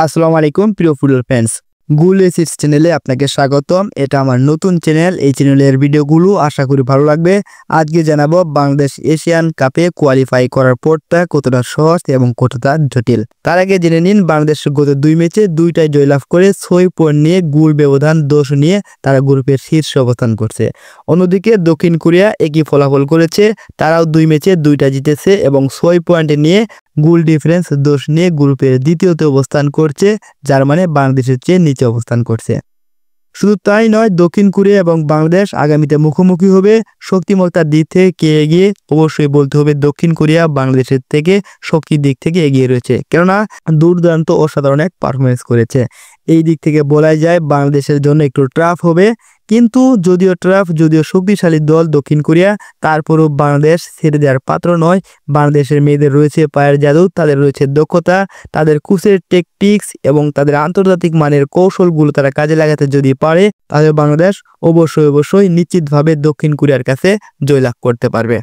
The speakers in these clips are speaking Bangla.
আসসালামু আলাইকুম প্রিয় ফুটবল ফ্যান্স, গুল এসিডস চ্যানেলে আপনাকে স্বাগতম। এটা আমার নতুন চ্যানেল। এই চ্যানেলের ভিডিওগুলো আশা করি ভালো লাগবে। আজকে জানাবো বাংলাদেশ এশিয়ান কাপে কোয়ালিফাই করার পথটা কতটা সহজ এবং কতটা জটিল। তার আগে জেনে নিন, বাংলাদেশ গত 2 ম্যাচে 2টাই জয়লাভ করে 6 পয়েন্ট নিয়ে গোল ব্যবধান 10 নিয়ে তারা গ্রুপের শীর্ষে অবস্থান করছে। অন্যদিকে দক্ষিণ কোরিয়া একই ফলাফল করেছে, তারাও 2 ম্যাচে 2টা জিতেছে এবং 6 পয়েন্ট নিয়ে গোল ডিফারেন্স 10 নিয়ে গ্রুপের দ্বিতীয়তে অবস্থান করছে, যার মানে বাংলাদেশের চেয়ে নিচে অবস্থান করছে। শুধু তাই নয়, দক্ষিণ কোরিয়া এবং বাংলাদেশ আগামীতে মুখোমুখি হবে। শক্তিমত্তার দিক থেকে কে এগিয়ে, অবশ্যই বলতে হবে দক্ষিণ কোরিয়া বাংলাদেশের থেকে শক্তির দিক থেকে এগিয়ে রয়েছে, কেননা দুর্দান্ত অসাধারণ এক পারফরমেন্স করেছে। এই দিক থেকে বলাই যায় বাংলাদেশের জন্য একটু টাফ হবে, কিন্তু যদিও শক্তিশালী দল দক্ষিণ কোরিয়া, তারপরও বাংলাদেশ ছেড়ে দেওয়ার পাত্র নয়। বাংলাদেশের মেয়েদের রয়েছে পায়ের জাদু, তাদের রয়েছে দক্ষতা, তাদের কোচের টেকটিক্স এবং তাদের আন্তর্জাতিক মানের কৌশলগুলো তারা কাজে লাগাতে যদি পারে, তাহলে বাংলাদেশ অবশ্যই নিশ্চিতভাবে দক্ষিণ কোরিয়ার কাছে জয়লাভ করতে পারবে।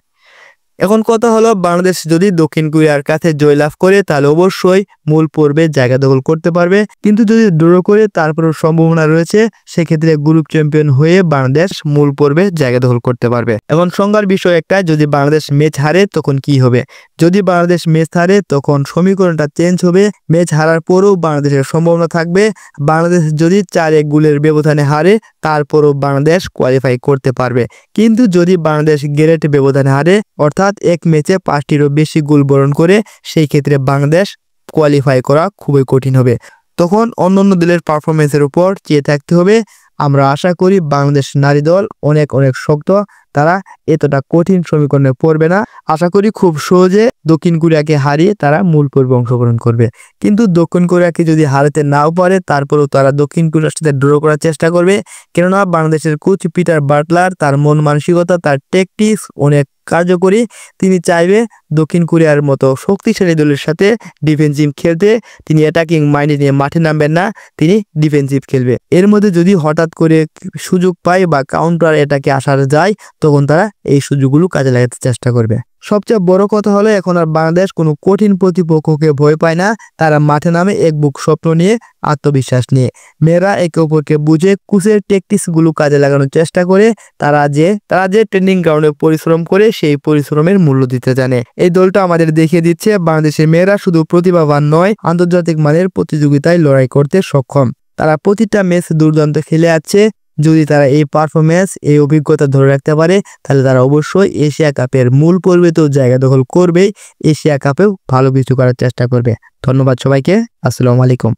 এখন কথা হলো, বাংলাদেশ যদি দক্ষিণ কোরিয়ার কাছে জয়লাভ করে তাহলে অবশ্যই মূল পর্বে জায়গা দখল করতে পারবে, কিন্তু যদি ড্র করে তারপরেও সম্ভাবনা রয়েছে, সেক্ষেত্রে গ্রুপ চ্যাম্পিয়ন হয়ে বাংলাদেশ মূল পর্বে জায়গা দখল করতে পারবে। এখন সংজ্ঞার বিষয় একটা, যদি বাংলাদেশ ম্যাচ হারে তখন কি হবে? যদি বাংলাদেশ ম্যাচ হারে তখন সমীকরণটা চেঞ্জ হবে। ম্যাচ হারার পরেও বাংলাদেশের সম্ভাবনা থাকবে। বাংলাদেশ যদি 4-1 গোলের ব্যবধানে হারে, তারপরও বাংলাদেশ কোয়ালিফাই করতে পারবে। কিন্তু যদি বাংলাদেশ গ্রেট ব্যবধানে হারে, অর্থাৎ এক ম্যাচে 5টিরও বেশি গোল বরণ করে, সেই ক্ষেত্রে বাংলাদেশ কোয়ালিফাই করা খুবই কঠিন হবে। তখন অন্যান্য দলের পারফরমেন্সের উপর চেয়ে থাকতে হবে। আমরা আশা করি বাংলাদেশ নারী দল অনেক শক্ত, তারা এতটা কঠিন সমীকরণে পড়বে না। আশা করি খুব সহজে দক্ষিণ কোরিয়াকে হারিয়ে তারা মূল পর্বে অংশগ্রহণ করবে। কিন্তু দক্ষিণ কোরিয়াকে যদি হারাতে নাও পারে, তারপরেও তারা দক্ষিণ কোরিয়ার সাথে ড্র করার চেষ্টা করবে, কেননা বাংলাদেশের কোচ পিটার বাটলার, তার মন মানসিকতা, তার ট্যাকটিক্স অনেক কার্যকরী। তিনি চাইবে দক্ষিণ কোরিয়ার মতো শক্তিশালী দলের সাথে ডিফেন্সিভ খেলতে। তিনি অ্যাটাকিং মাইন্ডে নিয়ে মাঠে নামবেন না, তিনি ডিফেন্সিভ খেলবে। এর মধ্যে যদি হঠাৎ করে সুযোগ পায় বা কাউন্টার অ্যাটাকে আসা যায়, তখন তারা এই সুযোগগুলো কাজে লাগাতে চেষ্টা করবে। সবচেয়ে বড় কথা হলো, এখন আর বাংলাদেশ কোনো কঠিন প্রতিপক্ষকে ভয় পায় না। তারা মাঠে নামে এক বুক স্বপ্ন নিয়ে, আত্মবিশ্বাস নিয়ে। মেয়েরা একে অপরকে বুঝে কোচের ট্যাকটিক্স গুলো কাজে লাগানোর চেষ্টা করে। তারা যে ট্রেনিং গ্রাউন্ডে পরিশ্রম করে, সেই পরিশ্রমের মূল্য দিতে জানে। এই দলটা আমাদের দেখিয়ে দিচ্ছে বাংলাদেশের মেয়েরা শুধু প্রতিভাবান নয়, আন্তর্জাতিক মানের প্রতিযোগিতায় লড়াই করতে সক্ষম। তারা প্রতিটা ম্যাচ দুর্দান্ত খেলে আছে। যদি তারা এই পারফরমেন্স, এই অভিজ্ঞতা ধরে রাখতে পারে, তাহলে তারা অবশ্যই এশিয়া কাপের মূল পর্বে তো জায়গা দখল করবেই, এশিয়া কাপেও ভালো কিছু করার চেষ্টা করবে। ধন্যবাদ সবাইকে। আসসালামু আলাইকুম।